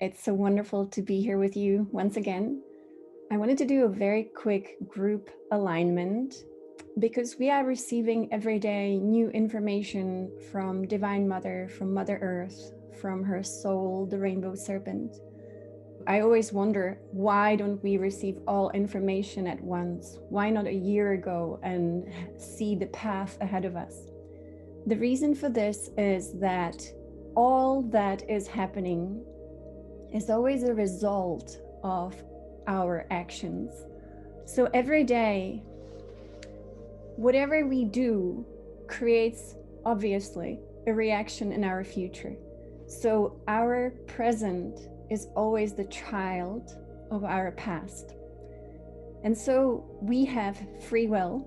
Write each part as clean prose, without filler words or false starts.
It's so wonderful to be here with you once again. I wanted to do a very quick group alignment because we are receiving every day new information from Divine Mother, from Mother Earth, from her soul, the Rainbow Serpent. I always wonder, why don't we receive all information at once? Why not a year ago and see the path ahead of us? The reason for this is that all that is happening is always a result of our actions. So every day, whatever we do creates, obviously, a reaction in our future. So our present is always the child of our past. And so we have free will.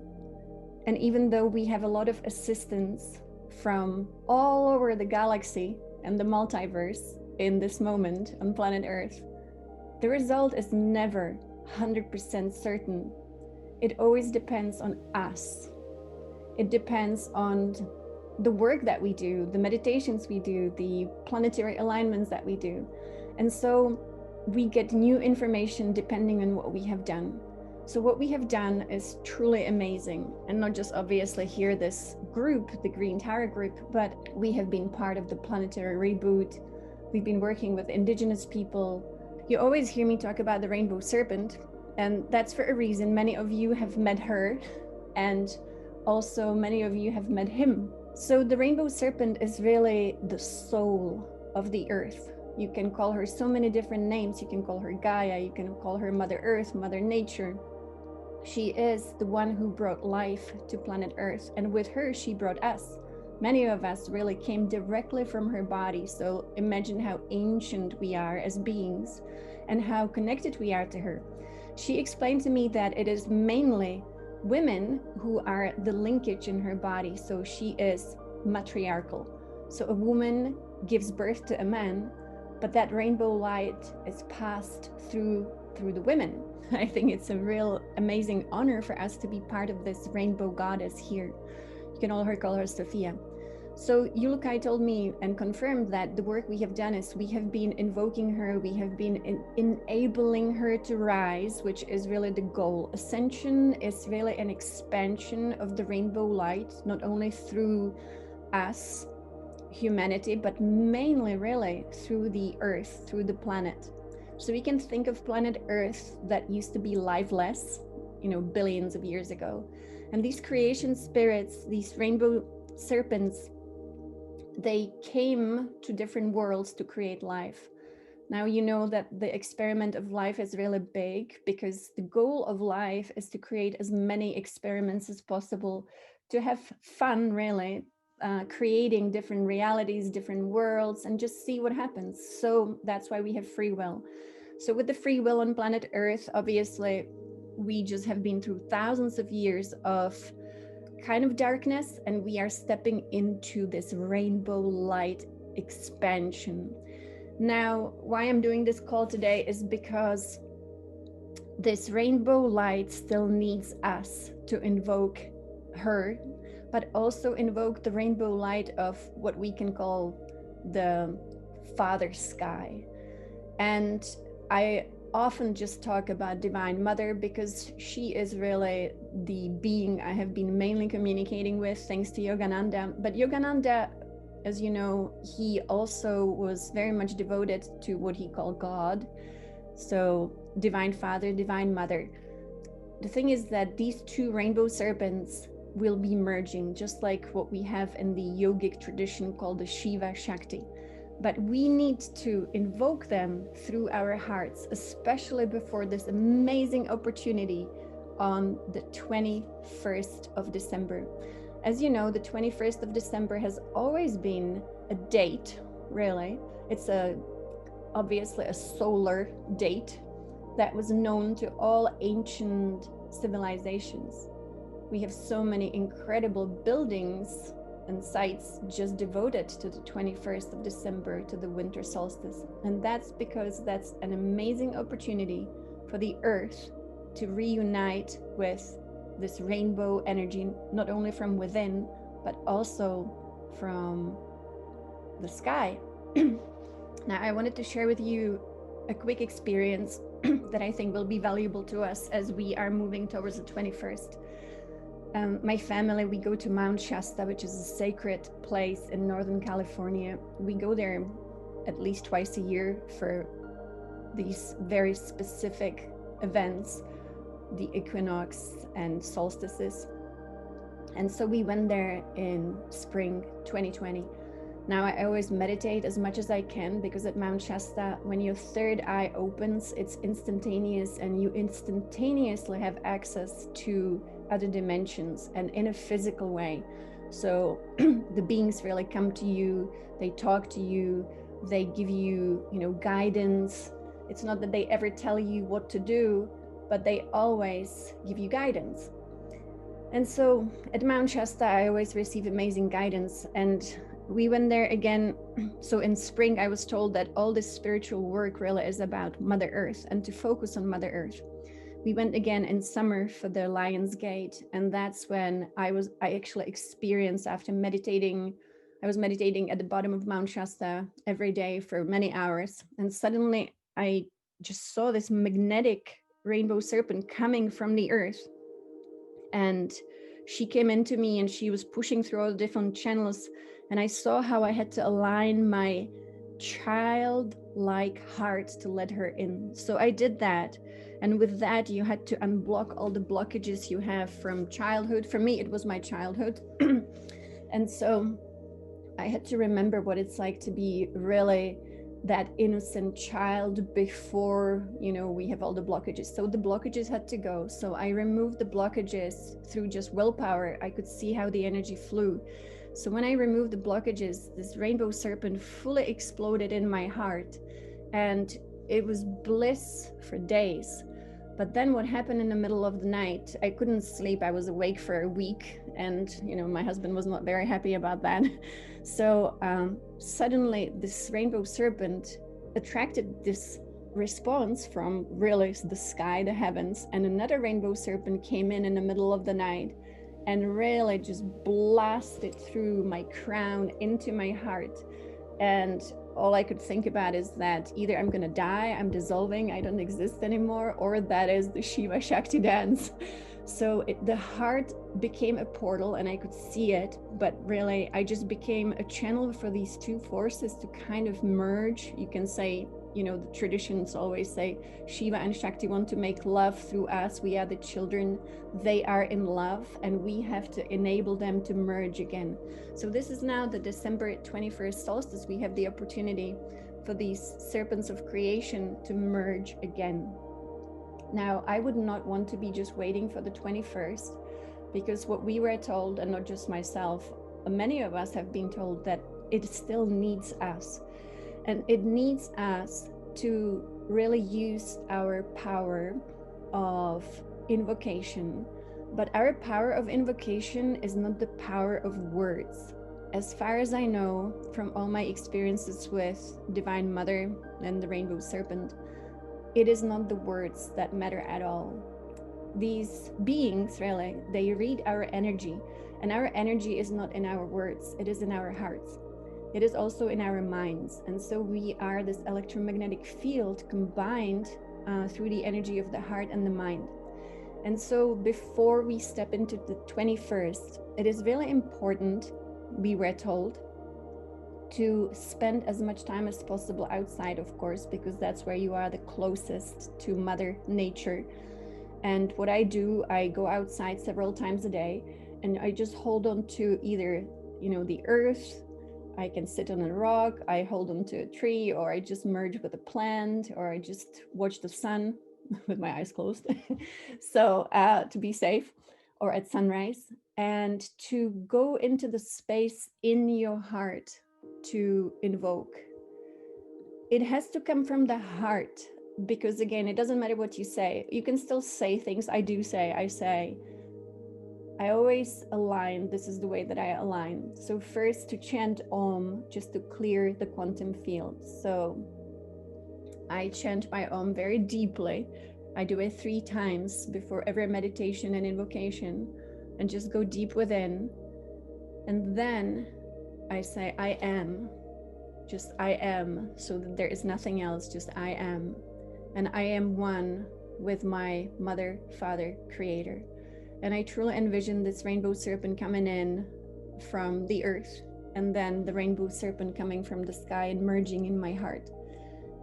And even though we have a lot of assistance from all over the galaxy and the multiverse in this moment on planet Earth, the result is never 100% certain. It always depends on us. It depends on the work that we do, the meditations we do, the planetary alignments that we do. And so we get new information depending on what we have done. So what we have done is truly amazing, and not just obviously here this group, the Green Tower group, but we have been part of the planetary reboot. We've been working with indigenous people. You always hear me talk about the Rainbow Serpent, and that's for a reason. Many of you have met her, and also many of you have met him. So the Rainbow Serpent is really the soul of the earth. You can call her so many different names. You can call her Gaia, you can call her Mother Earth, Mother Nature. She is the one who brought life to planet Earth, and with her she brought us. Many of us really came directly from her body, so imagine how ancient we are as beings and how connected we are to her. She explained to me that it is mainly women who are the linkage in her body, so she is matriarchal. So a woman gives birth to a man, but that rainbow light is passed through the women. I think it's a real amazing honor for us to be part of this rainbow goddess here. You can all call her Sophia. So Yulukai told me and confirmed that the work we have done is we have been invoking her, we have been enabling her to rise, which is really the goal. Ascension is really an expansion of the rainbow light, not only through us, humanity, but mainly really through the earth, through the planet. So we can think of planet Earth that used to be lifeless, billions of years ago. And these creation spirits, these rainbow serpents, they came to different worlds to create life. Now you know that the experiment of life is really big, because the goal of life is to create as many experiments as possible, to have fun, really, creating different realities, different worlds, and just see what happens. So that's why we have free will. So with the free will on planet Earth, obviously, we just have been through thousands of years of kind of darkness, and we are stepping into this rainbow light expansion. Now, why I'm doing this call today is because this rainbow light still needs us to invoke her, but also invoke the rainbow light of what we can call the Father Sky. And I often just talk about Divine Mother because she is really the being I have been mainly communicating with, thanks to Yogananda. But Yogananda, as you know, he also was very much devoted to what he called God. So Divine Father, Divine Mother. The thing is that these two rainbow serpents will be merging, just like what we have in the yogic tradition called the Shiva Shakti. But we need to invoke them through our hearts, especially before this amazing opportunity on the 21st of December. As you know, the 21st of December has always been a date, really. It's obviously a solar date that was known to all ancient civilizations. We have so many incredible buildings and sites just devoted to the 21st of December, to the winter solstice. And that's because that's an amazing opportunity for the earth to reunite with this rainbow energy, not only from within, but also from the sky. Now, I wanted to share with you a quick experience that I think will be valuable to us as we are moving towards the 21st. My family, we go to Mount Shasta, which is a sacred place in Northern California. We go there at least twice a year for these very specific events, the equinox and solstices. And so we went there in spring 2020. Now I always meditate as much as I can, because at Mount Shasta, when your third eye opens, it's instantaneous, and you instantaneously have access to other dimensions, and in a physical way. So the beings really come to you, they talk to you, they give you, guidance. It's not that they ever tell you what to do, but they always give you guidance. And so at Mount Shasta, I always receive amazing guidance. And we went there again. So in spring, I was told that all this spiritual work really is about Mother Earth and to focus on Mother Earth. We went again in summer for the Lion's Gate. And that's when I actually experienced, after meditating, I was meditating at the bottom of Mount Shasta every day for many hours. And suddenly I just saw this magnetic rainbow serpent coming from the earth. And she came into me and she was pushing through all the different channels. And I saw how I had to align my childlike heart to let her in. So I did that. And with that, you had to unblock all the blockages you have from childhood. For me, it was my childhood. And so I had to remember what it's like to be really that innocent child before, we have all the blockages. So the blockages had to go. So I removed the blockages through just willpower. I could see how the energy flew. So when I removed the blockages, this rainbow serpent fully exploded in my heart, and it was bliss for days. But then what happened in the middle of the night, I couldn't sleep. I was awake for a week, and my husband was not very happy about that. So suddenly this rainbow serpent attracted this response from really the sky, the heavens, and another rainbow serpent came in the middle of the night and really just blasted through my crown into my heart. And all I could think about is that either I'm gonna die, I'm dissolving, I don't exist anymore, or that is the Shiva Shakti dance. So the heart became a portal and I could see it, but really I just became a channel for these two forces to kind of merge. You can say, the traditions always say Shiva and Shakti want to make love through us. We are the children, they are in love, and we have to enable them to merge again. So this is now the December 21st solstice. We have the opportunity for these serpents of creation to merge again. Now, I would not want to be just waiting for the 21st, because what we were told, and not just myself, many of us have been told that it still needs us. And it needs us to really use our power of invocation. But our power of invocation is not the power of words. As far as I know, from all my experiences with Divine Mother and the Rainbow Serpent, it is not the words that matter at all. These beings, really, they read our energy, and our energy is not in our words, it is in our hearts. It is also in our minds. And so we are this electromagnetic field combined through the energy of the heart and the mind. And so before we step into the 21st, it is really important, we were told, to spend as much time as possible outside, of course, because that's where you are the closest to Mother Nature. And what I do, I go outside several times a day, and I just hold on to either, the earth. I can sit on a rock, I hold on to a tree, or I just merge with a plant, or I just watch the sun with my eyes closed. So to be safe, or at sunrise, and to go into the space in your heart to invoke. It has to come from the heart, because again, it doesn't matter what you say. You can still say things. I always align. This is the way that I align. So first, to chant Om, just to clear the quantum field. So I chant my Om very deeply. I do it 3 times before every meditation and invocation, and just go deep within. And then I say, I am. just I am, so that there is nothing else, just I am. And I am one with my mother, father, creator. And I truly envision this rainbow serpent coming in from the earth, and then the rainbow serpent coming from the sky and merging in my heart.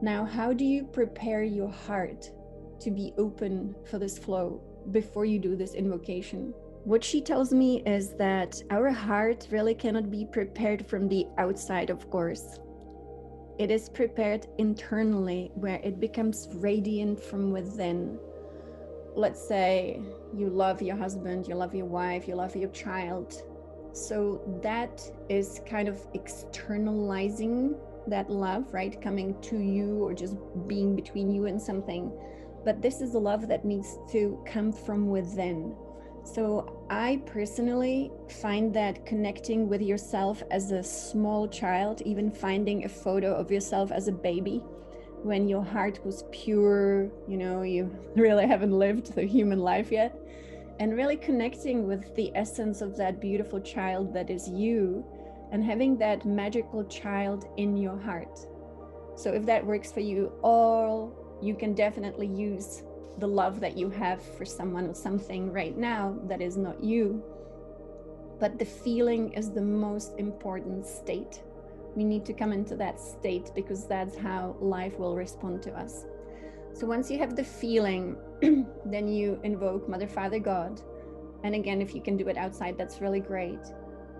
Now, how do you prepare your heart to be open for this flow before you do this invocation? What she tells me is that our heart really cannot be prepared from the outside, of course. It is prepared internally, where it becomes radiant from within. Let's say you love your husband, you love your wife, you love your child. So that is kind of externalizing that love, right? Coming to you or just being between you and something. But this is the love that needs to come from within. So I personally find that connecting with yourself as a small child, even finding a photo of yourself as a baby, when your heart was pure, you know, you really haven't lived the human life yet, and really connecting with the essence of that beautiful child that is you, and having that magical child in your heart. So if that works for you, or you can definitely use the love that you have for someone or something right now that is not you. But the feeling is the most important state. We need to come into that state, because that's how life will respond to us. So once you have the feeling, then you invoke Mother, Father, God. And again, if you can do it outside, that's really great.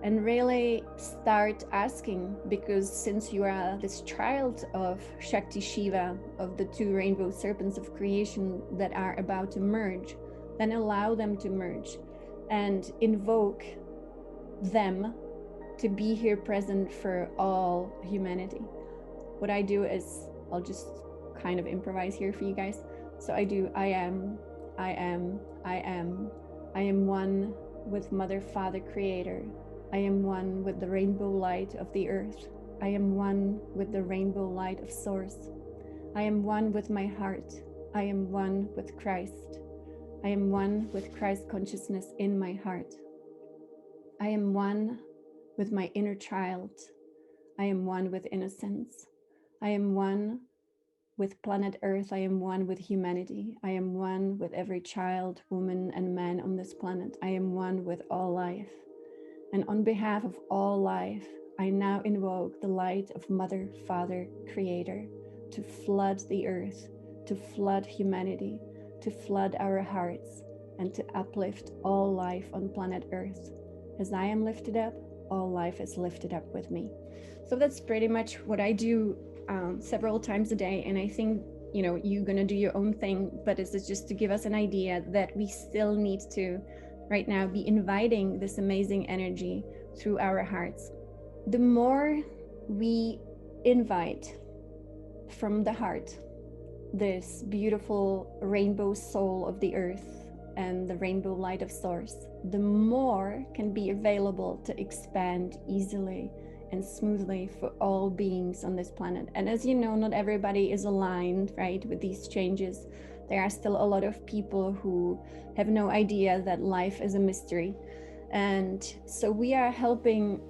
And really start asking, because since you are this child of Shakti Shiva, of the two rainbow serpents of creation that are about to merge, then allow them to merge and invoke them to be here present for all humanity. What I do is, I'll just kind of improvise here for you guys. So I do, I am, I am, I am. I am one with Mother, Father, Creator. I am one with the rainbow light of the earth. I am one with the rainbow light of Source. I am one with my heart. I am one with Christ. I am one with Christ consciousness in my heart. I am one with my inner child. I am one with innocence. I am one with planet Earth. I am one with humanity. I am one with every child, woman, and man on this planet. I am one with all life. And on behalf of all life, I now invoke the light of Mother, Father, Creator to flood the earth, to flood humanity, to flood our hearts, and to uplift all life on planet Earth. As I am lifted up, all life is lifted up with me. So that's pretty much what I do several times a day. And I think, you know, you're going to do your own thing, but it's just to give us an idea that we still need to right now be inviting this amazing energy through our hearts. The more we invite from the heart this beautiful rainbow soul of the earth and the rainbow light of Source, the more can be available to expand easily and smoothly for all beings on this planet. And as you know, not everybody is aligned, right, with these changes. There are still a lot of people who have no idea that life is a mystery. And so we are helping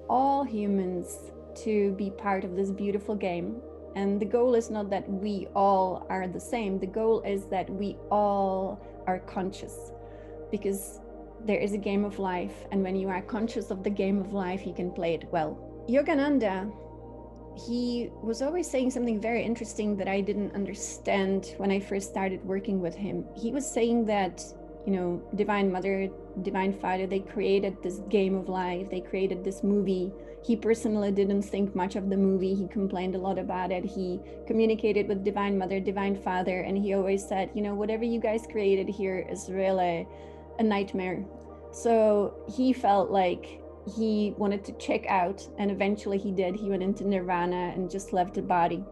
all humans to be part of this beautiful game. And the goal is not that we all are the same. The goal is that we all are conscious, because there is a game of life, and when you are conscious of the game of life, you can play it well. Yogananda, he was always saying something very interesting that I didn't understand when I first started working with him. He was saying that, you know, Divine Mother, Divine Father, they created this game of life, they created this movie. He personally didn't think much of the movie. He complained a lot about it. He communicated with Divine Mother, Divine Father, and he always said, you know, whatever you guys created here is really a nightmare. So he felt like he wanted to check out, and eventually he did. He went into nirvana and just left the body.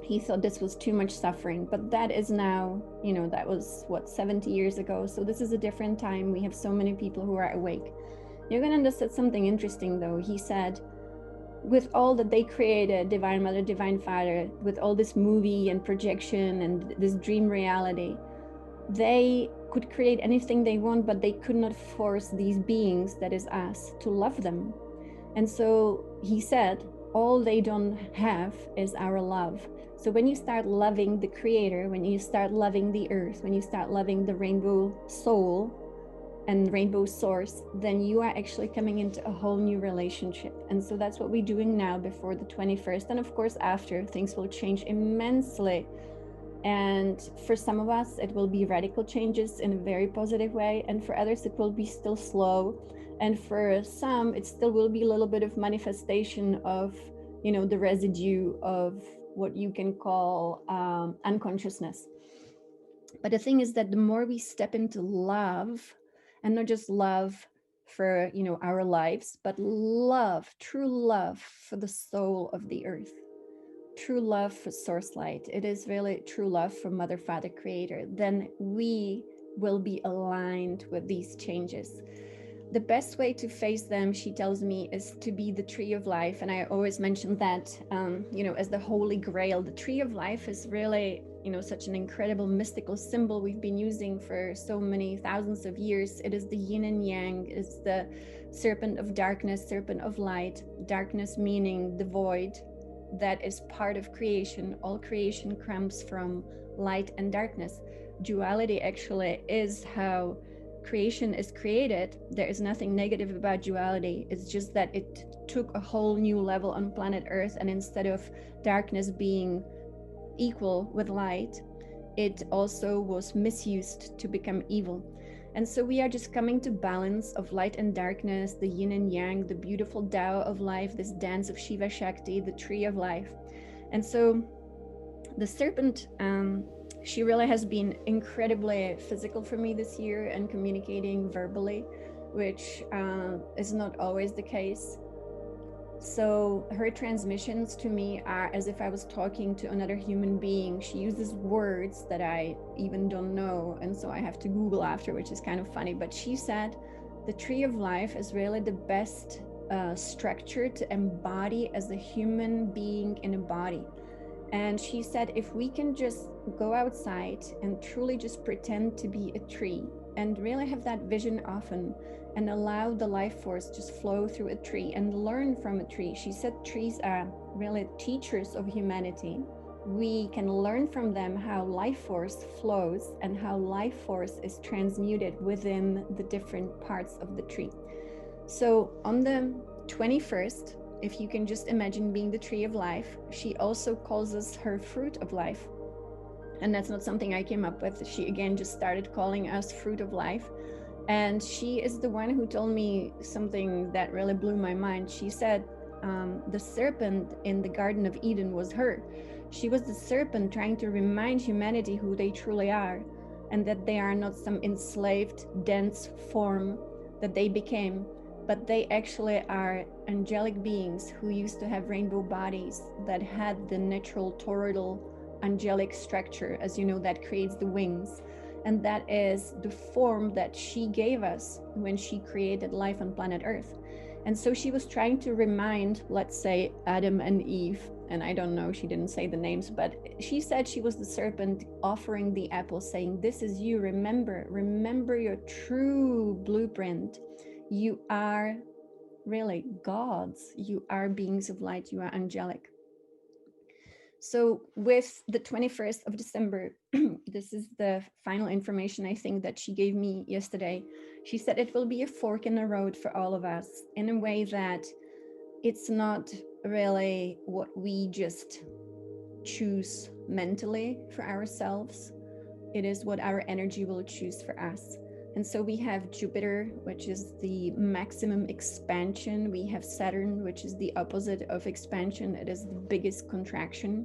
He thought this was too much suffering, but that is now, you know, that was what, 70 years ago. So this is a different time. We have so many people who are awake. Yogananda said something interesting though. He said, with all that they created, Divine Mother, Divine Father, with all this movie and projection and this dream reality, they could create anything they want, but they could not force these beings, that is us, to love them. And so he said, all they don't have is our love. So when you start loving the creator, when you start loving the earth, when you start loving the rainbow soul and rainbow source, then you are actually coming into a whole new relationship. And so that's what we're doing now before the 21st. And of course, after, things will change immensely. And for some of us, it will be radical changes in a very positive way. And for others, it will be still slow. And for some, it still will be a little bit of manifestation of, you know, the residue of what you can call unconsciousness. But the thing is that the more we step into love, and not just love for, you know, our lives, but love, true love for the soul of the earth, true love for source light, it is really true love for mother, father, creator, then we will be aligned with these changes. The best way to face them, she tells me, is to be the tree of life. And I always mention that, you know, as the holy grail. The tree of life is really, you know, such an incredible mystical symbol we've been using for so many thousands of years. It is the yin and yang. It's the serpent of darkness, serpent of light. Darkness meaning the void that is part of creation. All creation comes from light and darkness. Duality actually is how creation is created. There is nothing negative about duality. It's just that it took a whole new level on planet Earth, and instead of darkness being equal with light, it also was misused to become evil. And so we are just coming to balance of light and darkness, the yin and yang, the beautiful Tao of life, this dance of Shiva Shakti, the tree of life. And so the serpent, she really has been incredibly physical for me this year and communicating verbally, which is not always the case. So her transmissions to me are as if I was talking to another human being. She uses words that I even don't know, and so I have to Google after, which is kind of funny. But she said the tree of life is really the best structure to embody as a human being in a body. And she said, if we can just go outside and truly just pretend to be a tree and really have that vision often and allow the life force just flow through a tree and learn from a tree. She said trees are really teachers of humanity. We can learn from them how life force flows and how life force is transmuted within the different parts of the tree. So on the 21st, if you can just imagine being the tree of life, she also calls us her fruit of life. And that's not something I came up with. She again just started calling us fruit of life. And she is the one who told me something that really blew my mind. She said the serpent in the Garden of Eden was her. She was the serpent trying to remind humanity who they truly are, and that they are not some enslaved, dense form that they became, but they actually are angelic beings who used to have rainbow bodies that had the natural toroidal angelic structure, as you know, that creates the wings. And that is the form that she gave us when she created life on planet Earth. And so she was trying to remind, let's say, Adam and Eve, and I don't know, she didn't say the names, but she said she was the serpent offering the apple, saying, this is you, remember your true blueprint. You are really gods. You are beings of light. You are angelic. So with the 21st of December, this is the final information I think that she gave me yesterday. She said it will be a fork in the road for all of us in a way that it's not really what we just choose mentally for ourselves. It is what our energy will choose for us. And so we have Jupiter, which is the maximum expansion. We have Saturn, which is the opposite of expansion. It is the biggest contraction.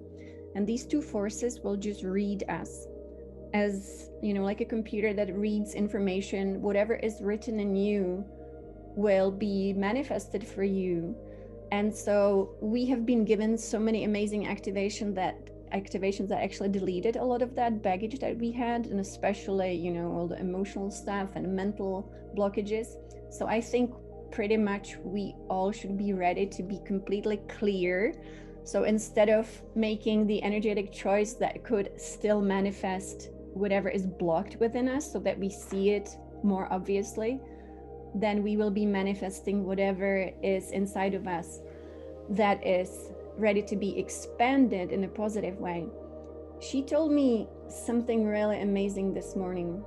And these two forces will just read us as, you know, like a computer that reads information. Whatever is written in you will be manifested for you. And so we have been given so many amazing activations that actually deleted a lot of that baggage that we had, and especially, you know, all the emotional stuff and mental blockages. So I think pretty much we all should be ready to be completely clear. So instead of making the energetic choice that could still manifest whatever is blocked within us so that we see it more obviously, then we will be manifesting whatever is inside of us. that is ready to be expanded in a positive way. She told me something really amazing this morning,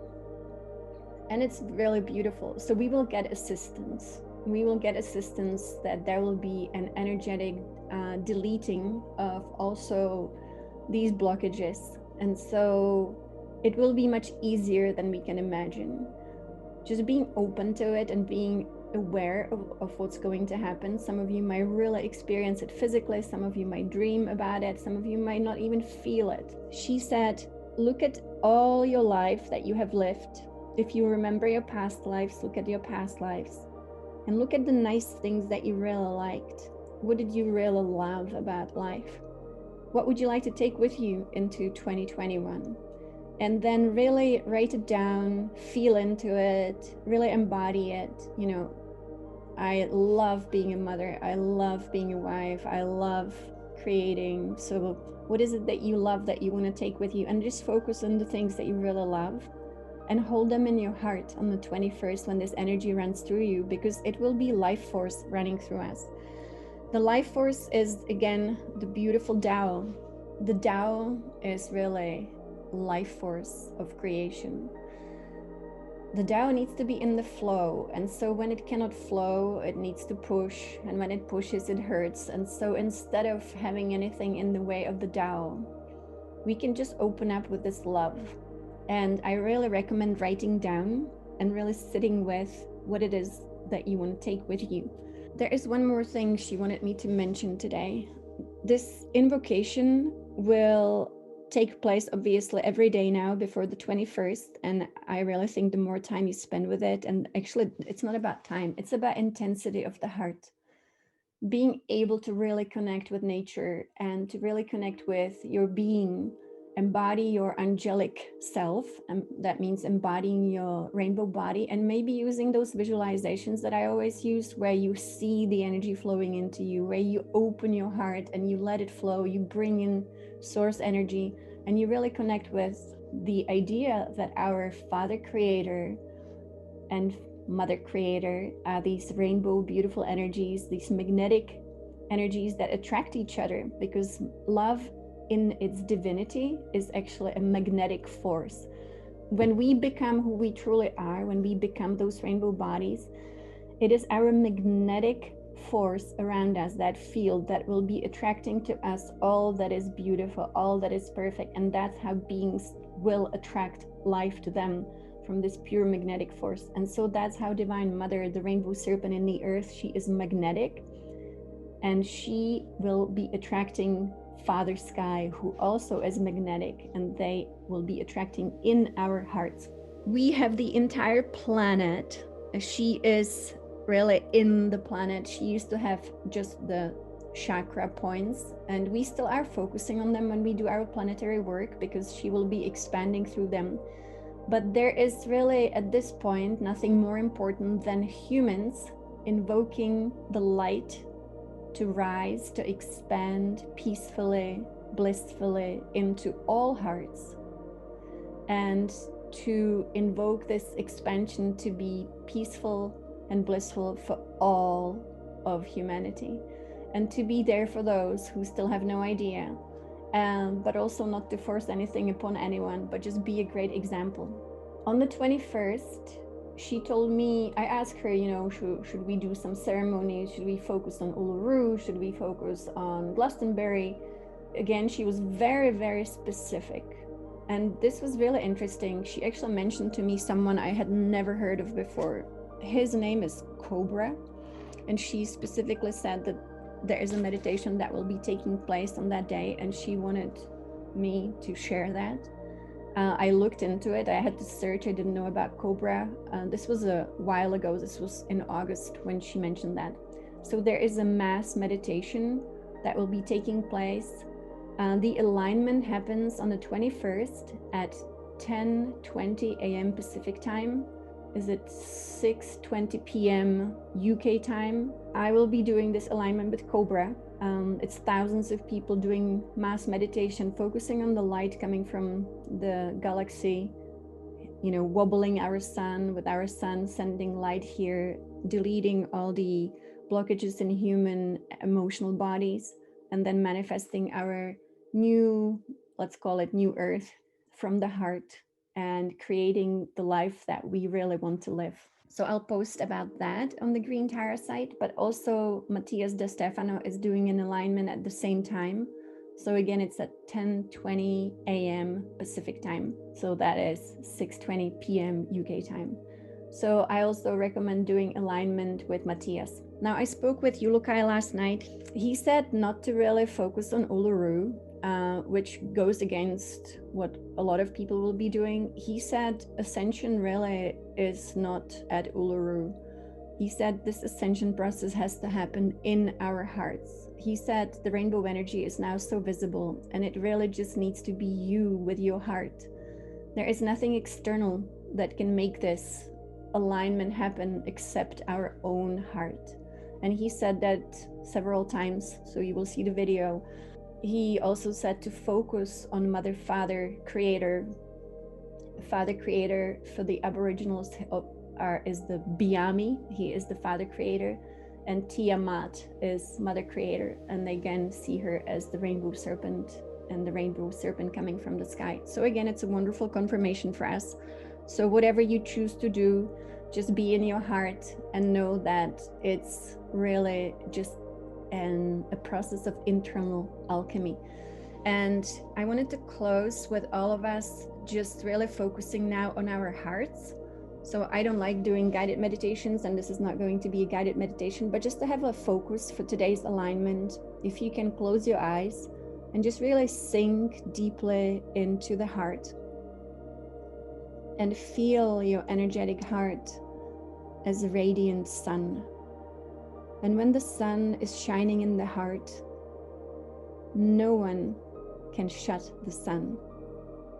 and it's really beautiful. So we will get assistance. We will get assistance that there will be an energetic deleting of also these blockages. And so it will be much easier than we can imagine. Just being open to it and being aware of what's going to happen. Some of you might really experience it physically. Some of you might dream about it. Some of you might not even feel it. She said, look at all your life that you have lived. If you remember your past lives, look at your past lives and look at the nice things that you really liked. What did you really love about life? What would you like to take with you into 2021? And then really write it down, feel into it, really embody it. You know, I love being a mother. I love being a wife. I love creating. So what is it that you love that you want to take with you? And just focus on the things that you really love and hold them in your heart on the 21st when this energy runs through you, because it will be life force running through us. The life force is, again, the beautiful Tao. The Tao is really life force of creation. The Tao needs to be in the flow, and so when it cannot flow, it needs to push, and when it pushes, it hurts. And so instead of having anything in the way of the Tao, we can just open up with this love. And I really recommend writing down and really sitting with what it is that you want to take with you. There is one more thing she wanted me to mention today. This invocation will take place obviously every day now before the 21st. And I really think the more time you spend with it, and actually it's not about time, it's about intensity of the heart. Being able to really connect with nature and to really connect with your being, embody your angelic self, and that means embodying your rainbow body, and maybe using those visualizations that I always use, where you see the energy flowing into you, where you open your heart and you let it flow, you bring in source energy, and you really connect with the idea that our Father Creator and Mother Creator are these rainbow beautiful energies, these magnetic energies that attract each other, because love in its divinity is actually a magnetic force. When we become who we truly are, when we become those rainbow bodies, it is our magnetic force around us, that field, that will be attracting to us all that is beautiful, all that is perfect. And that's how beings will attract life to them, from this pure magnetic force. And so that's how Divine Mother, the rainbow serpent in the earth, she is magnetic, and she will be attracting Father Sky, who also is magnetic, and they will be attracting in our hearts. We have the entire planet. She is really in the planet. She used to have just the chakra points, and we still are focusing on them when we do our planetary work, because she will be expanding through them. But there is really, at this point, nothing more important than humans invoking the light to rise, to expand peacefully, blissfully into all hearts, and to invoke this expansion to be peaceful and blissful for all of humanity, and to be there for those who still have no idea, but also not to force anything upon anyone, but just be a great example. On the 21st, she told me, I asked her, you know, should we do some ceremonies? Should we focus on Uluru? Should we focus on Glastonbury? Again, she was very, very specific. And this was really interesting. She actually mentioned to me someone I had never heard of before. His name is Cobra. And she specifically said that there is a meditation that will be taking place on that day, and she wanted me to share that. I looked into it. I had to search. I didn't know about Cobra. This was a while ago. This was in August when she mentioned that. So there is a mass meditation that will be taking place. The alignment happens on the 21st at 10:20 a.m. Pacific time. Is it 6:20 p.m. UK time? I will be doing this alignment with Cobra. It's thousands of people doing mass meditation, focusing on the light coming from the galaxy, you know, wobbling our sun, with our sun sending light here, deleting all the blockages in human emotional bodies, and then manifesting our new, let's call it new earth, from the heart, and creating the life that we really want to live. So I'll post about that on the Green Tara site, but also Matthias De Stefano is doing an alignment at the same time. So again, it's at 10:20 a.m. Pacific time. So that is 6:20 p.m. UK time. So I also recommend doing alignment with Matthias. Now, I spoke with Yulukai last night. He said not to really focus on Uluru, which goes against what a lot of people will be doing. He said ascension really is not at Uluru. He said this ascension process has to happen in our hearts. He said the rainbow energy is now so visible, and it really just needs to be you with your heart. There is nothing external that can make this alignment happen except our own heart. And he said that several times, so you will see the video. He also said to focus on Mother, Father, Creator. Father Creator for the Aboriginals is the Biami. He is the Father Creator, and Tiamat is Mother Creator, and they again see her as the rainbow serpent, and the rainbow serpent coming from the sky. So again, it's a wonderful confirmation for us. So whatever you choose to do, just be in your heart and know that it's really just a process of internal alchemy. And I wanted to close with all of us just really focusing now on our hearts. So I don't like doing guided meditations, and this is not going to be a guided meditation, but just to have a focus for today's alignment, if you can close your eyes and just really sink deeply into the heart and feel your energetic heart as a radiant sun. And when the sun is shining in the heart, no one can shut the sun.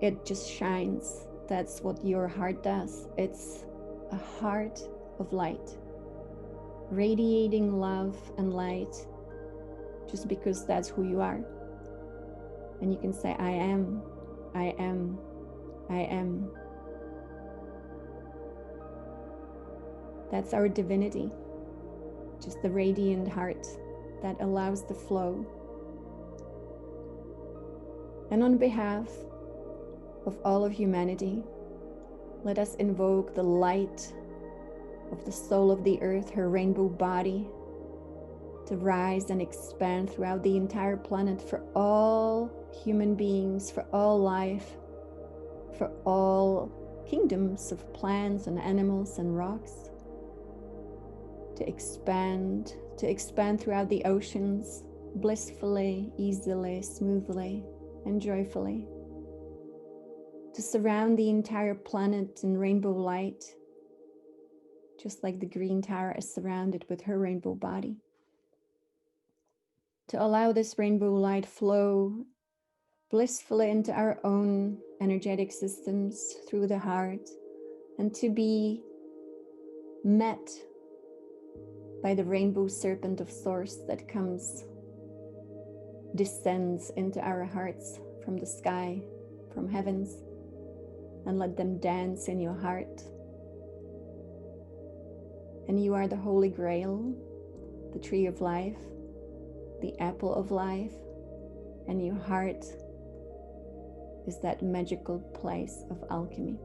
It just shines. That's what your heart does. It's a heart of light, radiating love and light, just because that's who you are. And you can say, I am, I am, I am. That's our divinity, just the radiant heart that allows the flow. And on behalf of all of humanity, let us invoke the light of the soul of the earth, her rainbow body, to rise and expand throughout the entire planet for all human beings, for all life, for all kingdoms of plants and animals and rocks, to expand throughout the oceans, blissfully, easily, smoothly, and joyfully, to surround the entire planet in rainbow light, just like the Green Tara is surrounded with her rainbow body, to allow this rainbow light flow blissfully into our own energetic systems through the heart, and to be met by the rainbow serpent of source that descends into our hearts from the sky, from heavens, and let them dance in your heart. And you are the Holy Grail, the tree of life, the apple of life, and your heart is that magical place of alchemy.